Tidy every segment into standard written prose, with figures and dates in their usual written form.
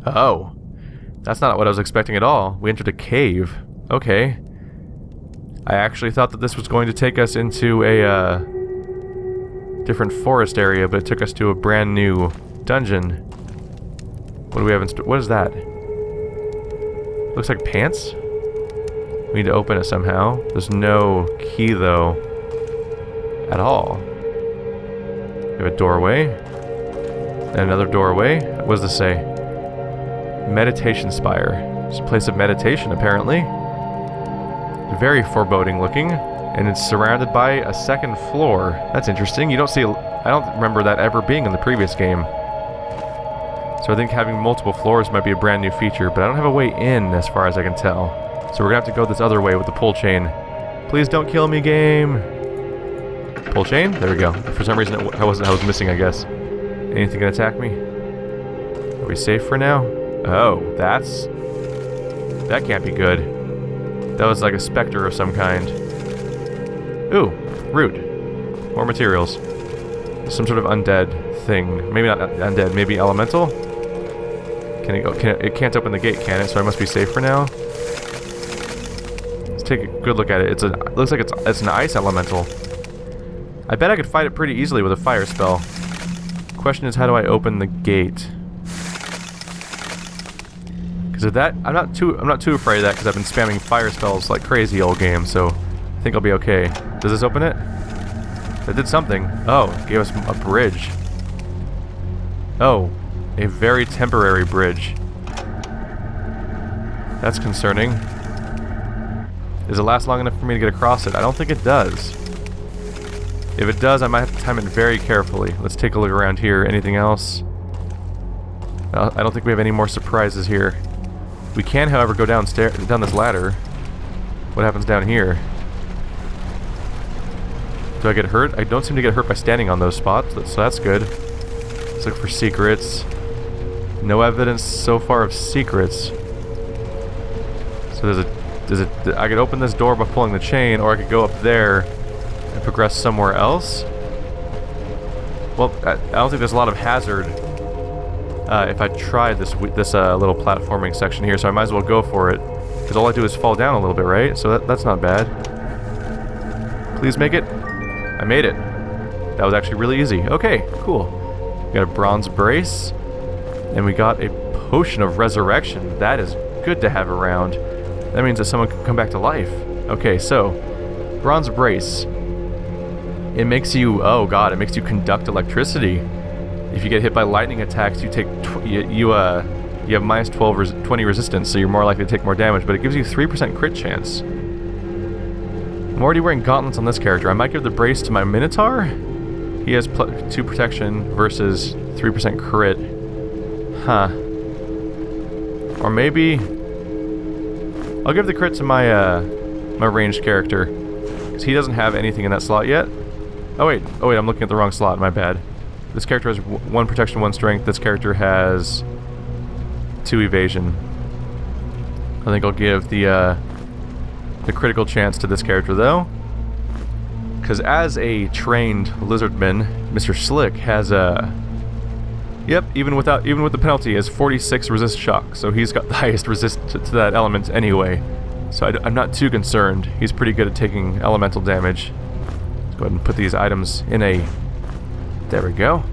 Oh. That's not what I was expecting at all. We entered a cave. Okay. I actually thought that this was going to take us into a, different forest area, but it took us to a brand new dungeon. What do we have in store? What is that? Looks like pants? We need to open it somehow. There's no key, though. At all. We have a doorway. And another doorway. What does this say? Meditation Spire. It's a place of meditation, apparently. Very foreboding looking. And it's surrounded by a second floor. That's interesting. You don't see... I don't remember that ever being in the previous game. So I think having multiple floors might be a brand new feature, but I don't have a way in as far as I can tell. So we're gonna have to go this other way with the pull chain. Please don't kill me, game! Pull chain? There we go. For some reason I was missing, I guess. Anything gonna attack me? Are we safe for now? Oh, that's... That can't be good. That was like a specter of some kind. Ooh, root. More materials. Some sort of undead thing. Maybe not undead, maybe elemental? Can it go? It can't open the gate, can it? So I must be safe for now. Let's take a good look at it. It looks like it's an ice elemental. I bet I could fight it pretty easily with a fire spell. Question is, how do I open the gate? Because of that, I'm not too afraid of that because I've been spamming fire spells like crazy all game. So I think I'll be okay. Does this open it? That did something. Oh, it gave us a bridge. Oh, a very temporary bridge. That's concerning. Does it last long enough for me to get across it? I don't think it does. If it does, I might have to time it very carefully. Let's take a look around here. Anything else? I don't think we have any more surprises here. We can, however, go down this ladder. What happens down here? Do I get hurt? I don't seem to get hurt by standing on those spots, so that's good. Let's look for secrets. No evidence so far of secrets. So I could open this door by pulling the chain, or I could go up there and progress somewhere else. Well, I don't think there's a lot of hazard if I try this little platforming section here, so I might as well go for it. Because all I do is fall down a little bit, right? So that's not bad. Please make it. I made it. That was actually really easy. Okay, cool. We got a bronze brace. And we got a potion of resurrection. That is good to have around. That means that someone can come back to life. Okay, so bronze brace. It makes you, oh god, it makes you conduct electricity. If you get hit by lightning attacks, you take you have minus 20 resistance, so you're more likely to take more damage, but it gives you 3% crit chance. I'm already wearing gauntlets on this character. I might give the brace to my Minotaur. He has 2 protection versus 3% crit. Huh. Or maybe I'll give the crit to my my ranged character, because he doesn't have anything in that slot yet. Oh wait, I'm looking at the wrong slot, my bad. This character has 1 protection, 1 strength. This character has 2 evasion. I think I'll give the critical chance to this character though, because as a trained lizardman, Mr. Slick has a even with the penalty, has 46 resist shock, so he's got the highest resist to that element anyway. So I'm not too concerned. He's pretty good at taking elemental damage. Let's go ahead and put these items in a... There we go.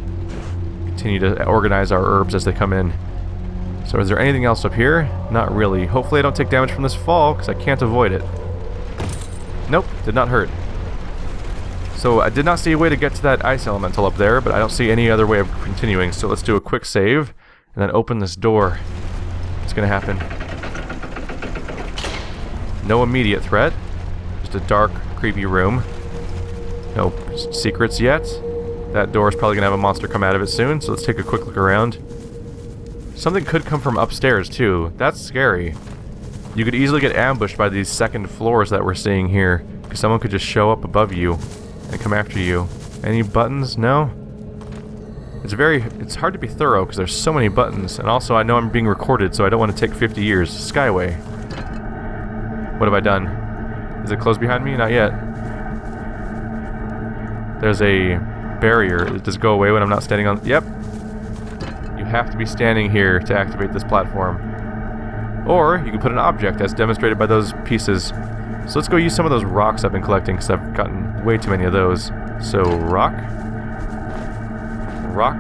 Continue to organize our herbs as they come in. So is there anything else up here? Not really. Hopefully I don't take damage from this fall, because I can't avoid it. Nope, did not hurt. So I did not see a way to get to that ice elemental up there, but I don't see any other way of continuing. So let's do a quick save, and then open this door. What's gonna happen? No immediate threat. Just a dark, creepy room. No secrets yet. That door is probably gonna have a monster come out of it soon, so let's take a quick look around. Something could come from upstairs too. That's scary. You could easily get ambushed by these second floors that we're seeing here, because someone could just show up above you and come after you. Any buttons? No? It's hard to be thorough because there's so many buttons, and also I know I'm being recorded, so I don't want to take 50 years. Skyway. What have I done? Is it closed behind me? Not yet. There's a barrier. Does it go away when I'm not standing on... Yep. You have to be standing here to activate this platform. Or you can put an object as demonstrated by those pieces. So let's go use some of those rocks I've been collecting because I've gotten way too many of those. So rock. Rock.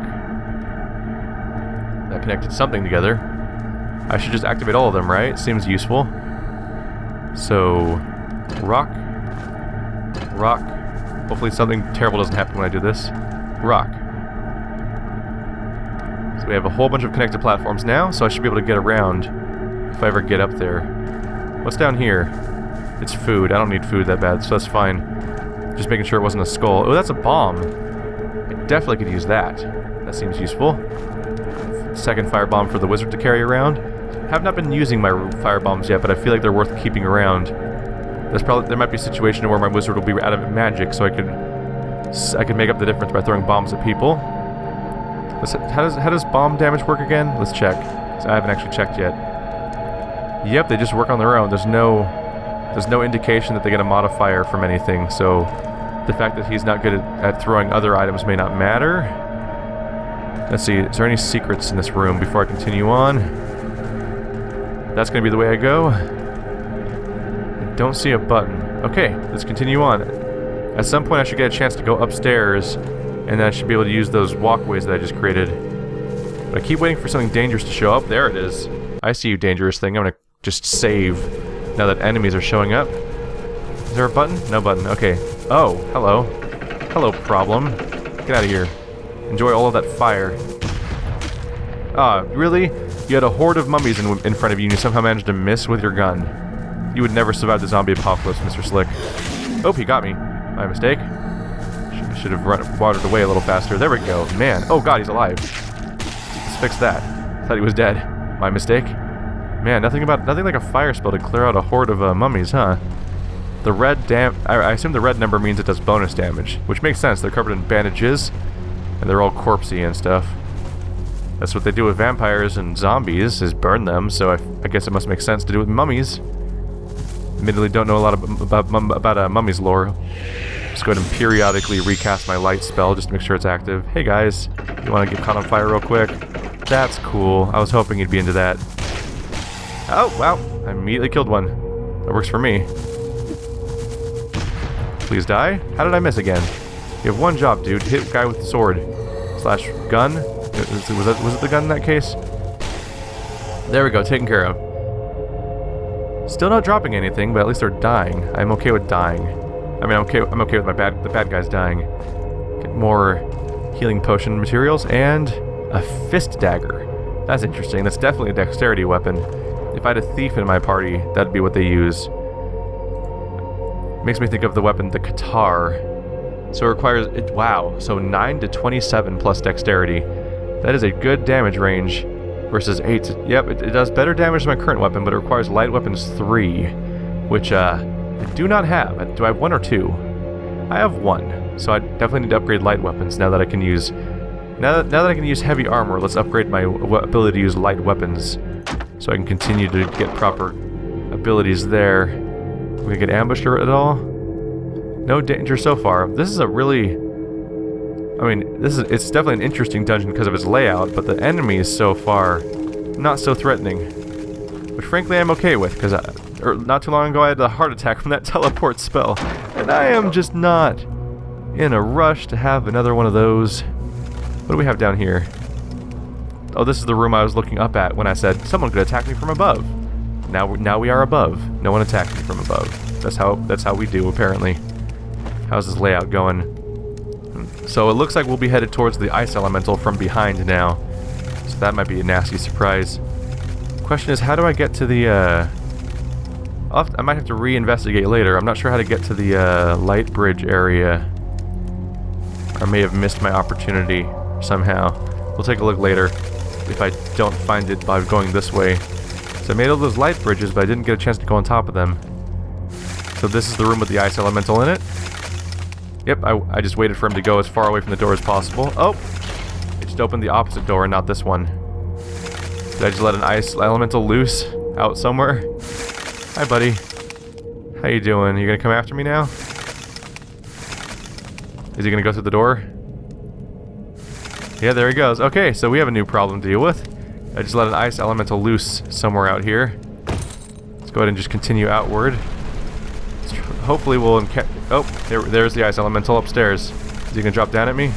That connected something together. I should just activate all of them, right? Seems useful. So rock. Rock. Hopefully something terrible doesn't happen when I do this. Rock. So we have a whole bunch of connected platforms now, so I should be able to get around if I ever get up there. What's down here? It's food. I don't need food that bad, so that's fine. Just making sure it wasn't a skull. Oh, that's a bomb. I definitely could use that. That seems useful. Second firebomb for the wizard to carry around. Have not been using my firebombs yet, but I feel like they're worth keeping around. There might be a situation where my wizard will be out of magic, so I could make up the difference by throwing bombs at people. How does bomb damage work again? Let's check. I haven't actually checked yet. Yep, they just work on their own. There's no indication that they get a modifier from anything, so the fact that he's not good at throwing other items may not matter. Let's see, is there any secrets in this room before I continue on? That's going to be the way I go. I don't see a button. Okay, let's continue on. At some point I should get a chance to go upstairs, and then I should be able to use those walkways that I just created. But I keep waiting for something dangerous to show up. There it is. I see you, dangerous thing. I'm going to just save now that enemies are showing up. Is there a button? No button. Okay. Oh, hello. Hello, problem. Get out of here. Enjoy all of that fire. Ah, really? You had a horde of mummies in front of you and you somehow managed to miss with your gun. You would never survive the zombie apocalypse, Mr. Slick. Oh, he got me. My mistake. Should have watered away a little faster. There we go. Man. Oh god, he's alive. Let's fix that. Thought he was dead. My mistake. Man, nothing like a fire spell to clear out a horde of mummies, huh? The red I assume the red number means it does bonus damage, which makes sense. They're covered in bandages, and they're all corpsey and stuff. That's what they do with vampires and zombies, is burn them, so I guess it must make sense to do with mummies. Admittedly don't know a lot about mummies lore. Just go ahead and periodically recast my light spell just to make sure it's active. Hey guys, you want to get caught on fire real quick? That's cool. I was hoping you'd be into that. Oh, wow. I immediately killed one. That works for me. Please die. How did I miss again? You have one job, dude. Hit guy with the sword. Slash gun. Was it the gun in that case? There we go. Taken care of. Still not dropping anything, but at least they're dying. I'm okay with dying. I mean, I'm okay with the bad guys dying. Get more healing potion materials and a fist dagger. That's interesting. That's definitely a dexterity weapon. If I had a thief in my party, that'd be what they use. Makes me think of the weapon, the Qatar. So it requires, wow, so 9 to 27 plus dexterity. That is a good damage range versus 8. Yep, it does better damage than my current weapon, but it requires light weapons 3, which I do not have. Do I have 1 or 2? I have 1, so I definitely need to upgrade light weapons now that I can use... Now that I can use heavy armor, let's upgrade my ability to use light weapons, so I can continue to get proper abilities there. We get ambushed at all? No danger so far. This is a really... I mean, it's definitely an interesting dungeon because of its layout, but the enemies so far, not so threatening. Which frankly I'm okay with, because not too long ago I had a heart attack from that teleport spell, and I am just not in a rush to have another one of those. What do we have down here? Oh, this is the room I was looking up at when I said someone could attack me from above. Now we are above. No one attacked me from above. That's how we do, apparently. How's this layout going? So it looks like we'll be headed towards the ice elemental from behind now. So that might be a nasty surprise. Question is, how do I get to the I might have to re-investigate later. I'm not sure how to get to the light bridge area. I may have missed my opportunity somehow. We'll take a look later if I don't find it by going this way. So I made all those light bridges, but I didn't get a chance to go on top of them. So this is the room with the ice elemental in it. Yep, I just waited for him to go as far away from the door as possible. Oh! It just opened the opposite door and not this one. Did I just let an ice elemental loose out somewhere? Hi, buddy. How you doing? You gonna come after me now? Is he gonna go through the door? Yeah, there he goes. Okay, so we have a new problem to deal with. I just let an ice elemental loose somewhere out here. Let's go ahead and just continue outward. Hopefully we'll oh, there's the ice elemental upstairs. Is he gonna drop down at me?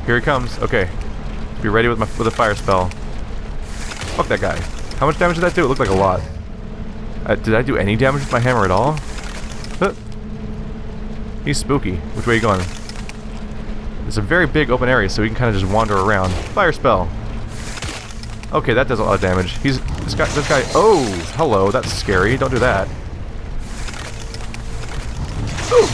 Here he comes. Okay. Be ready with a fire spell. Fuck that guy. How much damage did that do? It looked like a lot. Did I do any damage with my hammer at all? He's spooky. Which way are you going? It's a very big open area, so we can kind of just wander around. Fire spell. Okay, that does a lot of damage. This guy. Oh, hello. That's scary. Don't do that. Ooh.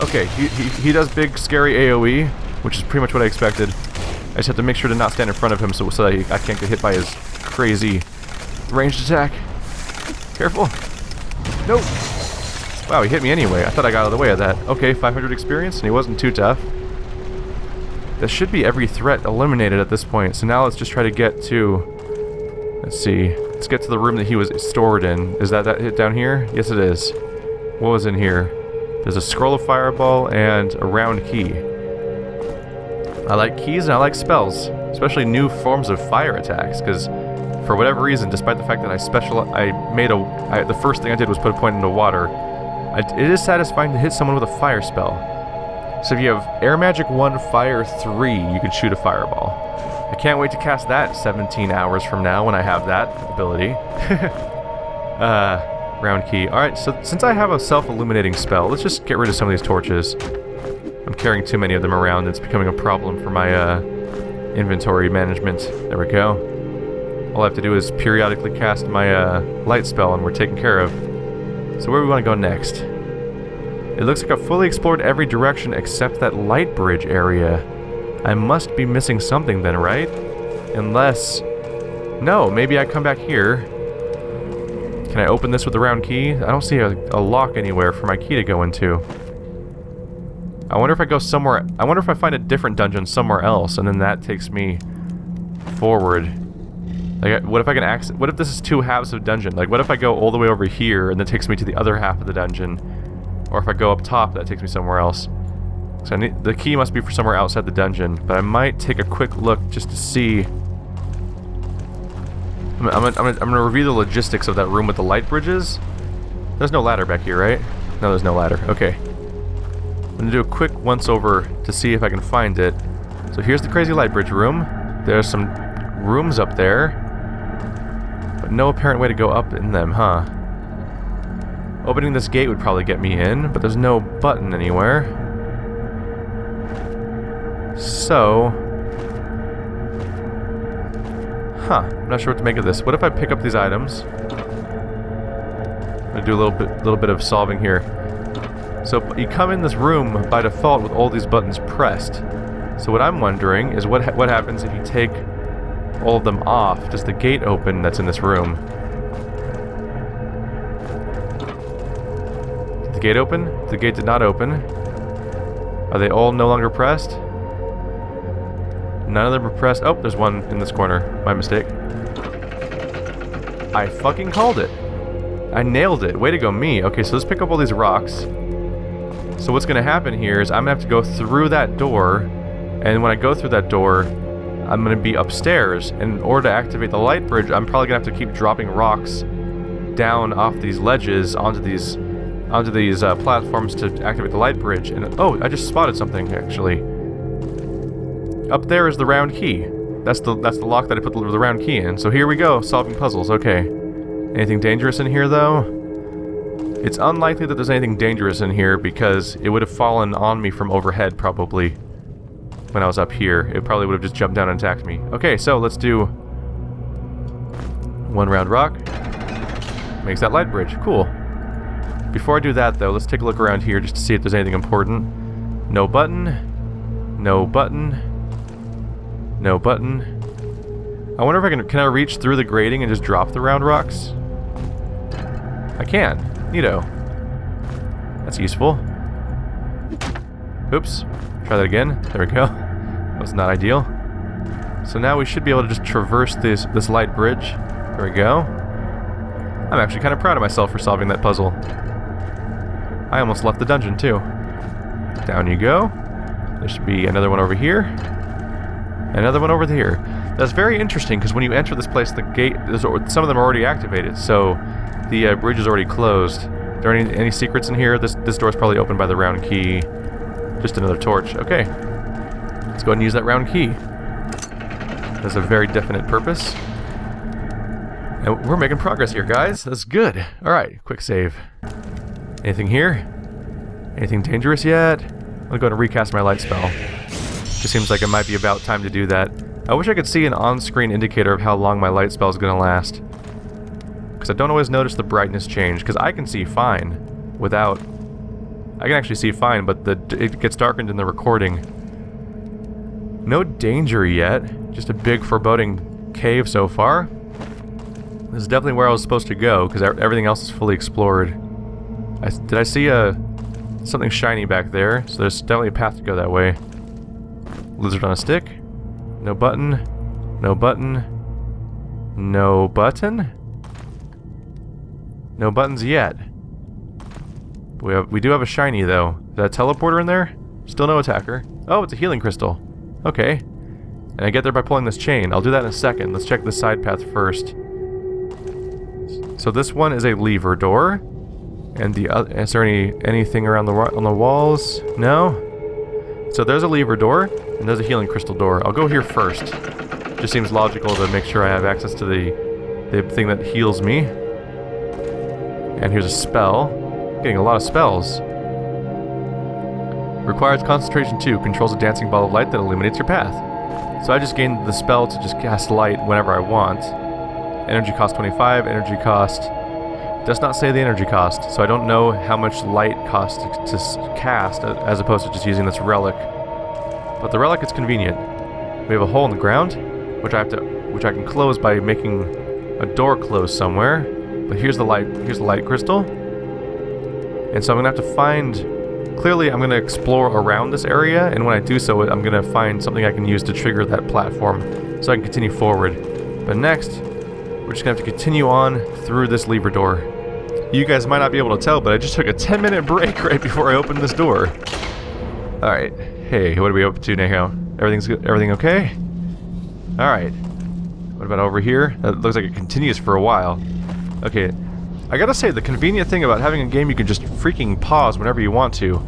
Okay, he does big, scary AoE, which is pretty much what I expected. I just have to make sure to not stand in front of him so that I can't get hit by his crazy ranged attack. Careful. Nope. Wow, he hit me anyway. I thought I got out of the way of that. Okay, 500 experience, and he wasn't too tough. That should be every threat eliminated at this point. So now let's just try to get to... Let's see. Let's get to the room that he was stored in. Is that it down here? Yes, it is. What was in here? There's a scroll of fireball and a round key. I like keys and I like spells. Especially new forms of fire attacks, because for whatever reason, despite the fact that the first thing I did was put a point into water, it is satisfying to hit someone with a fire spell. So if you have Air Magic 1, Fire 3, you can shoot a fireball. I can't wait to cast that 17 hours from now when I have that ability. Round key. Alright, so since I have a self-illuminating spell, let's just get rid of some of these torches. I'm carrying too many of them around, and it's becoming a problem for my inventory management. There we go. All I have to do is periodically cast my light spell, and we're taken care of. So where do we want to go next? It looks like I've fully explored every direction except that light bridge area. I must be missing something then, right? Unless... No, maybe I come back here. Can I open this with the round key? I don't see a lock anywhere for my key to go into. I wonder if I go somewhere... I wonder if I find a different dungeon somewhere else, and then that takes me forward. Like, what if I can access... What if this is two halves of dungeon? Like, what if I go all the way over here, and that takes me to the other half of the dungeon? Or if I go up top, that takes me somewhere else. So the key must be for somewhere outside the dungeon, but I might take a quick look just to see... I'm gonna review the logistics of that room with the light bridges. There's no ladder back here, right? No, there's no ladder. Okay. I'm gonna do a quick once-over to see if I can find it. So here's the crazy light bridge room. There's some rooms up there, but no apparent way to go up in them, huh? Opening this gate would probably get me in, but there's no button anywhere. So... Huh, I'm not sure what to make of this. What if I pick up these items? I'm gonna do a little bit of solving here. So you come in this room by default with all these buttons pressed. So what I'm wondering is what happens if you take all of them off? Does the gate open that's in this room? Did the gate open? The gate did not open. Are they all no longer pressed? None of them are pressed. Oh, there's one in this corner. My mistake. I fucking called it. I nailed it. Way to go, me. Okay, so let's pick up all these rocks. So what's going to happen here is I'm going to have to go through that door. And when I go through that door, I'm going to be upstairs. And in order to activate the light bridge, I'm probably going to have to keep dropping rocks down off these ledges onto these platforms to activate the light bridge. And oh, I just spotted something, actually. Up there is the round key. That's the lock that I put the round key in. So here we go, solving puzzles. Okay. Anything dangerous in here, though? It's unlikely that there's anything dangerous in here because it would have fallen on me from overhead, probably. When I was up here. It probably would have just jumped down and attacked me. Okay, so let's do... one round rock. Makes that light bridge. Cool. Before I do that, though, let's take a look around here just to see if there's anything important. No button. No button. No button. I wonder if can I reach through the grating and just drop the round rocks? I can. Neato. That's useful. Oops. Try that again. There we go. That was not ideal. So now we should be able to just traverse this light bridge. There we go. I'm actually kind of proud of myself for solving that puzzle. I almost left the dungeon too. Down you go. There should be another one over here. Another one over here. That's very interesting, because when you enter this place, the gate, some of them are already activated, so the bridge is already closed. Are there any secrets in here? This door's probably opened by the round key. Just another torch. Okay. Let's go ahead and use that round key. That's a very definite purpose. And we're making progress here, guys. That's good. Alright, quick save. Anything here? Anything dangerous yet? I'm gonna go ahead and recast my light spell. Just seems like it might be about time to do that. I wish I could see an on-screen indicator of how long my light spell is gonna last. Because I don't always notice the brightness change, because I can see fine without... I can actually see fine, but it gets darkened in the recording. No danger yet. Just a big foreboding cave so far. This is definitely where I was supposed to go, because everything else is fully explored. Did I see something shiny back there? So there's definitely a path to go that way. Lizard on a stick. No button. No button. No button? No buttons yet. We do have a shiny, though. Is that a teleporter in there? Still no attacker. Oh, it's a healing crystal. Okay. And I get there by pulling this chain. I'll do that in a second. Let's check the side path first. So this one is a lever door. And is there anything around on the walls? No? So there's a lever door, and there's a healing crystal door. I'll go here first. Just seems logical to make sure I have access to the thing that heals me. And here's a spell. Getting a lot of spells. Requires concentration 2. Controls a dancing ball of light that illuminates your path. So I just gained the spell to just cast light whenever I want. Energy cost 25. Energy cost... does not say the energy cost, so I don't know how much light costs to cast as opposed to just using this relic. But the relic is convenient. We have a hole in the ground, which I can close by making a door close somewhere. But here's the light crystal. And so I'm gonna have to find... Clearly I'm gonna explore around this area, and when I do so, I'm gonna find something I can use to trigger that platform so I can continue forward. But next, we're just gonna have to continue on through this lever door. You guys might not be able to tell, but I just took a 10-minute break right before I opened this door. Alright. Hey, what are we up to now? Everything's good? Everything okay? Alright. What about over here? That looks like it continues for a while. Okay. I gotta say, the convenient thing about having a game you can just freaking pause whenever you want to.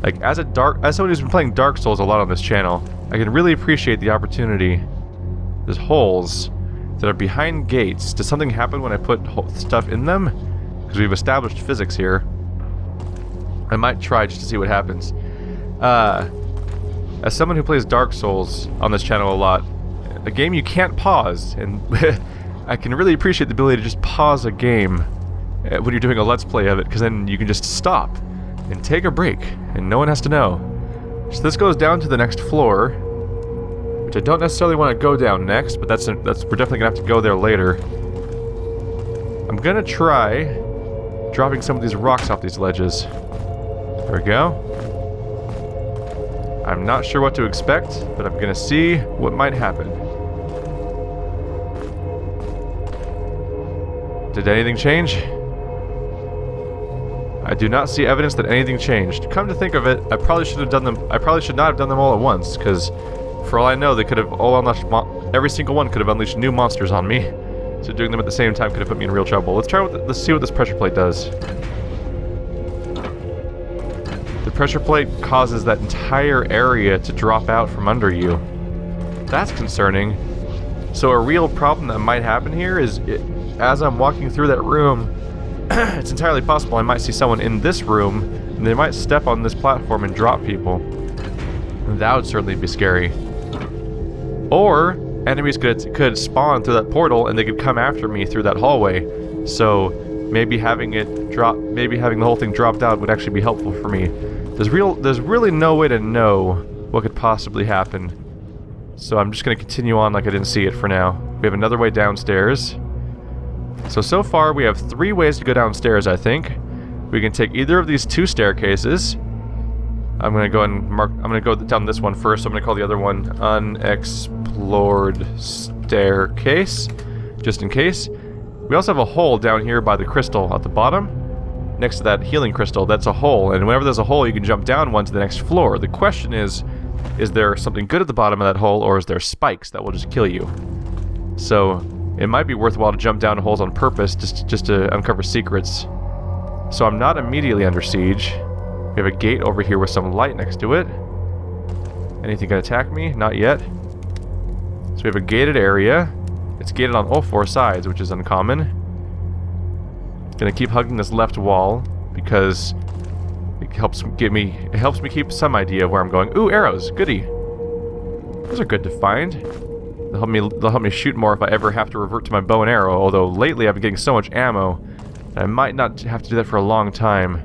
Like, as someone who's been playing Dark Souls a lot on this channel, I can really appreciate the opportunity. There's holes that are behind gates. Does something happen when I put stuff in them? Because we've established physics here. I might try just to see what happens. As someone who plays Dark Souls on this channel a lot, a game you can't pause, and I can really appreciate the ability to just pause a game when you're doing a Let's Play of it, because then you can just stop and take a break, and no one has to know. So this goes down to the next floor, which I don't necessarily want to go down next, but we're definitely gonna have to go there later. I'm gonna try dropping some of these rocks off these ledges. There we go. I'm not sure what to expect, but I'm gonna see what might happen. Did anything change? I do not see evidence that anything changed. Come to think of it, I probably should not have done them all at once, because for all I know, they could have all unleashed. Every single one could have unleashed new monsters on me. So doing them at the same time could have put me in real trouble. Let's see what this pressure plate does. The pressure plate causes that entire area to drop out from under you. That's concerning. So a real problem that might happen here is, as I'm walking through that room, it's entirely possible I might see someone in this room, and they might step on this platform and drop people. That would certainly be scary. Or enemies could spawn through that portal, and they could come after me through that hallway. So maybe having the whole thing dropped out would actually be helpful for me. There's really no way to know what could possibly happen. So I'm just gonna continue on like I didn't see it for now. We have another way downstairs. So far we have 3 ways to go downstairs, I think. We can take either of these 2 staircases. I'm gonna go down this one first, so I'm gonna call the other one unexplored staircase, just in case. We also have a hole down here by the crystal at the bottom. Next to that healing crystal, that's a hole, and whenever there's a hole, you can jump down one to the next floor. The question is, is there something good at the bottom of that hole, or is there spikes that will just kill you? So it might be worthwhile to jump down holes on purpose just to uncover secrets. So I'm not immediately under siege. We have a gate over here with some light next to it. Anything gonna attack me? Not yet. So we have a gated area. It's gated on all 4 sides, which is uncommon. Gonna keep hugging this left wall because it helps me keep some idea of where I'm going. Ooh, arrows, goody. Those are good to find. They'll help me shoot more if I ever have to revert to my bow and arrow. Although lately I've been getting so much ammo that I might not have to do that for a long time.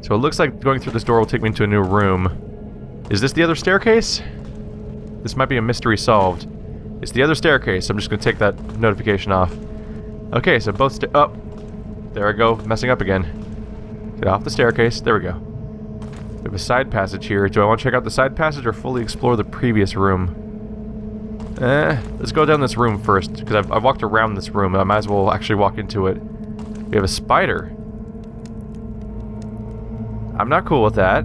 So it looks like going through this door will take me into a new room. Is this the other staircase? This might be a mystery solved. It's the other staircase. I'm just gonna take that notification off. Okay, so both oh, there I go, messing up again. Get off the staircase. There we go. We have a side passage here. Do I want to check out the side passage or fully explore the previous room? Let's go down this room first, because I've walked around this room, and I might as well actually walk into it. We have a spider. I'm not cool with that.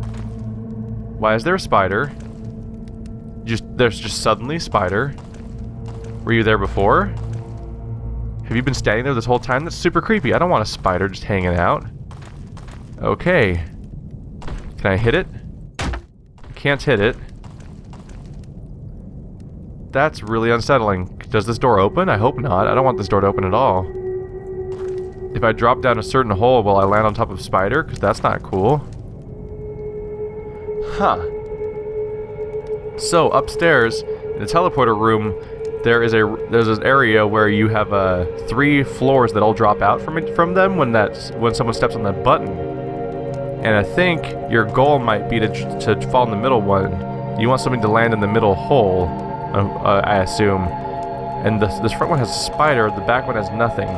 Why is there a spider? There's just suddenly a spider. Were you there before? Have you been standing there this whole time? That's super creepy. I don't want a spider just hanging out. Okay. Can I hit it? I can't hit it. That's really unsettling. Does this door open? I hope not. I don't want this door to open at all. If I drop down a certain hole, will I land on top of spider? Because that's not cool. Huh. So, upstairs, in the teleporter room, there's an area where you have 3 floors that all drop out from them when someone steps on that button. And I think your goal might be to fall in the middle one. You want something to land in the middle hole, I assume. And this front one has a spider, the back one has nothing.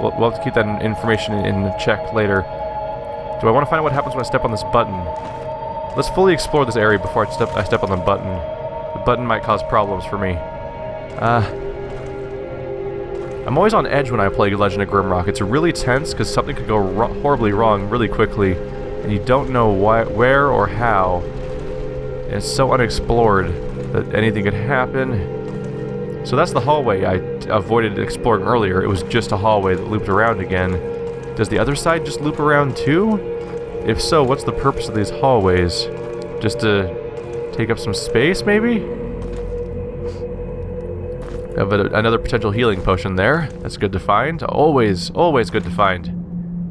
We'll have to keep that information in check later. Do I want to find out what happens when I step on this button? Let's fully explore this area before I step on the button. The button might cause problems for me. I'm always on edge when I play Legend of Grimrock. It's really tense because something could go horribly wrong really quickly, and you don't know where or how. And it's so unexplored that anything could happen. So that's the hallway I avoided exploring earlier. It was just a hallway that looped around again. Does the other side just loop around too? If so, what's the purpose of these hallways? Just to take up some space, maybe? Have another potential healing potion there. That's good to find. Always good to find.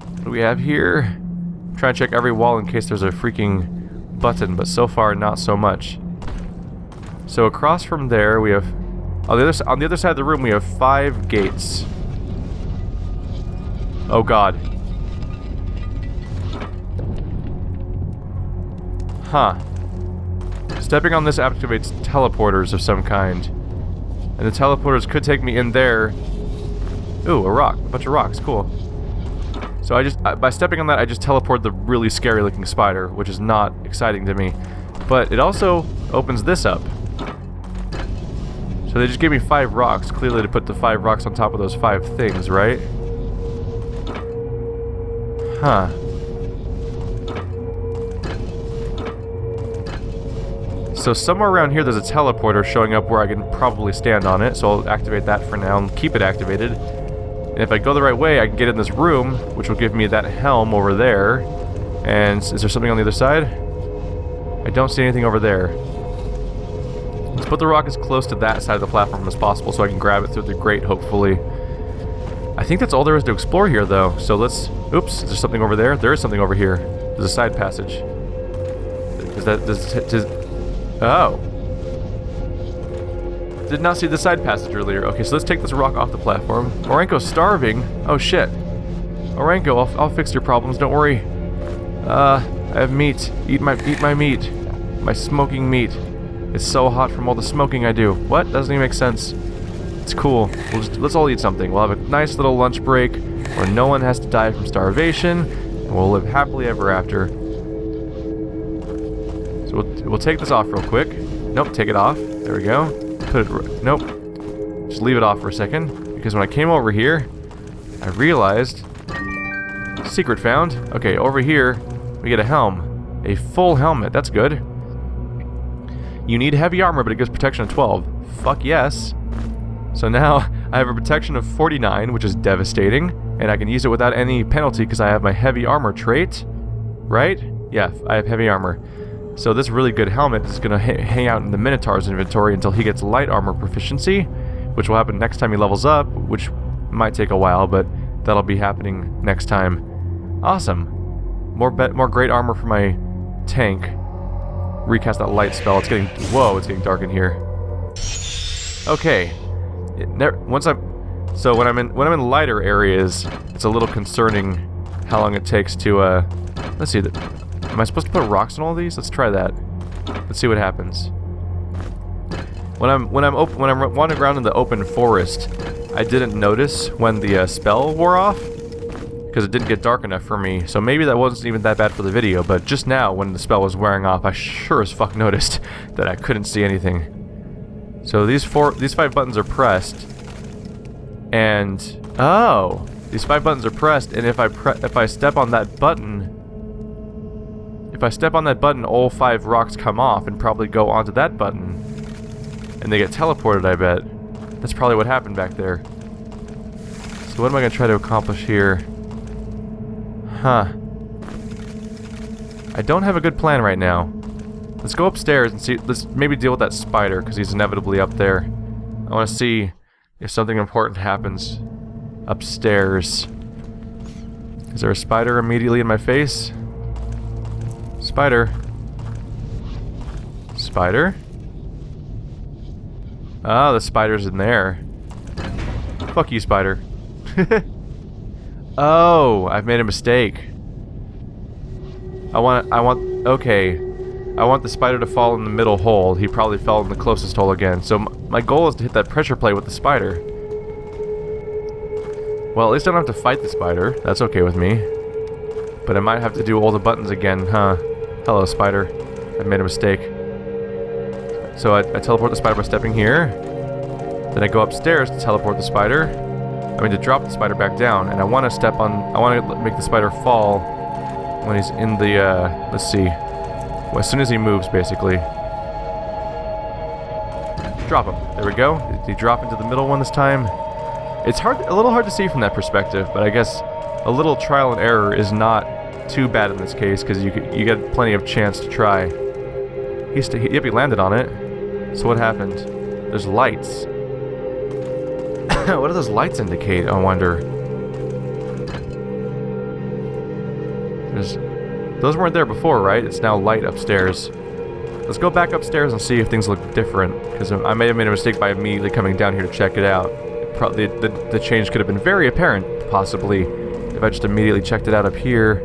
What do we have here? I'm trying to check every wall in case there's a freaking button, but so far not so much. So across from there we have... On the other side of the room we have 5 gates. Oh god. Huh. Stepping on this activates teleporters of some kind. And the teleporters could take me in there. Ooh, a rock. A bunch of rocks. Cool. So by stepping on that, I just teleported the really scary looking spider, which is not exciting to me. But it also opens this up. So they just gave me 5 rocks, clearly to put the 5 rocks on top of those 5 things, right? Huh. So somewhere around here there's a teleporter showing up where I can probably stand on it, so I'll activate that for now and keep it activated. And if I go the right way, I can get in this room, which will give me that helm over there. And is there something on the other side? I don't see anything over there. Let's put the rock as close to that side of the platform as possible so I can grab it through the grate, hopefully. I think that's all there is to explore here, though. So let's... Oops, is there something over there? There is something over here. There's a side passage. Oh. Did not see the side passage earlier. Okay, so let's take this rock off the platform. Oranko's starving. Oh shit. Oranko, I'll fix your problems, don't worry. I have meat. Eat my meat. My smoking meat. It's so hot from all the smoking I do. What? Doesn't even make sense. It's cool. Let's all eat something. We'll have a nice little lunch break where no one has to die from starvation, and we'll live happily ever after. So we'll take this off real quick. Nope, take it off. There we go. Put it... Nope. Just leave it off for a second. Because when I came over here, I realized... Secret found. Okay, over here, we get a helm. A full helmet. That's good. You need heavy armor, but it gives protection of 12. Fuck yes. So now I have a protection of 49, which is devastating, and I can use it without any penalty because I have my heavy armor trait, right? Yeah, I have heavy armor. So this really good helmet is going to hang out in the Minotaur's inventory until he gets light armor proficiency, which will happen next time he levels up, which might take a while, but that'll be happening next time. Awesome. More great armor for my tank. Recast that light spell. It's getting... Whoa, it's getting dark in here. Okay. So when I'm in lighter areas, it's a little concerning how long it takes to let's see. Am I supposed to put rocks in all these? Let's try that. Let's see what happens. When I'm wandering around in the open forest, I didn't notice when the spell wore off because it didn't get dark enough for me. So maybe that wasn't even that bad for the video, but just now when the spell was wearing off, I sure as fuck noticed that I couldn't see anything. So these 5 buttons are pressed, and oh, these 5 buttons are pressed, and if I step on that button, all 5 rocks come off and probably go onto that button, and they get teleported. I bet that's probably what happened back there. So what am I gonna try to accomplish here? Huh? I don't have a good plan right now. Let's go upstairs and see. Let's maybe deal with that spider, because he's inevitably up there. I want to see if something important happens upstairs. Is there a spider immediately in my face? Spider. Spider? Ah, the spider's in there. Fuck you, spider. Oh, I've made a mistake. Okay. I want the spider to fall in the middle hole. He probably fell in the closest hole again. So my goal is to hit that pressure plate with the spider. Well, at least I don't have to fight the spider. That's okay with me. But I might have to do all the buttons again, huh? Hello, spider. I made a mistake. So I teleport the spider by stepping here. Then I go upstairs to teleport the spider. I mean, to drop the spider back down. And I want to make the spider fall when he's in the, let's see. Well, as soon as he moves, basically. Drop him. There we go. Did he drop into the middle one this time? It's a little hard to see from that perspective, but I guess a little trial and error is not too bad in this case, because you get plenty of chance to try. Yep, he landed on it. So what happened? There's lights. What do those lights indicate, I wonder? Those weren't there before, right? It's now light upstairs. Let's go back upstairs and see if things look different, because I may have made a mistake by immediately coming down here to check it out. Probably the change could have been very apparent, possibly, if I just immediately checked it out up here.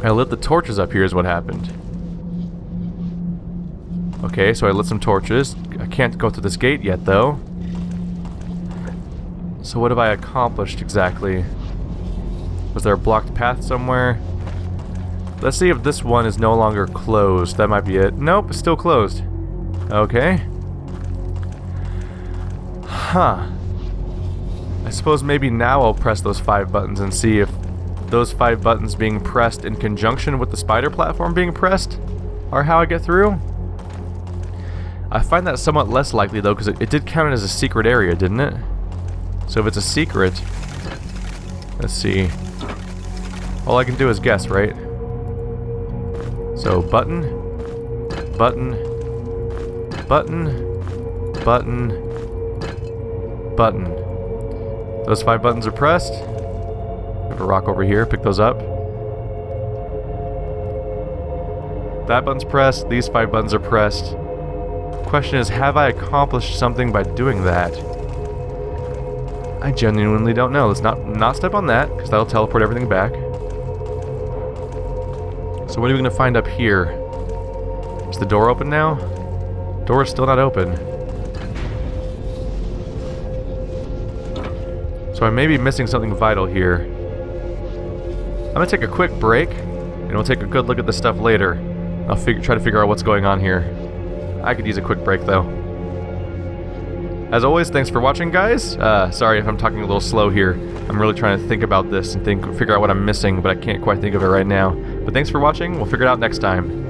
I lit the torches up here is what happened. Okay, so I lit some torches. I can't go through this gate yet, though. So what have I accomplished exactly? Was there a blocked path somewhere? Let's see if this one is no longer closed. That might be it. Nope, it's still closed. Okay. Huh. I suppose maybe now I'll press those 5 buttons and see if those 5 buttons being pressed in conjunction with the spider platform being pressed are how I get through. I find that somewhat less likely though, because it did count it as a secret area, didn't it? So if it's a secret, let's see. All I can do is guess, right? So button, button, button, button, button. Those 5 buttons are pressed. I have a rock over here, pick those up. That button's pressed, these 5 buttons are pressed. Question is, have I accomplished something by doing that? I genuinely don't know. Let's not step on that, because that'll teleport everything back. So what are we going to find up here? Is the door open now? Door is still not open. So I may be missing something vital here. I'm going to take a quick break, and we'll take a good look at this stuff later. I'll try to figure out what's going on here. I could use a quick break, though. As always, thanks for watching, guys. Sorry if I'm talking a little slow here. I'm really trying to think about this and figure out what I'm missing, but I can't quite think of it right now. But thanks for watching. We'll figure it out next time.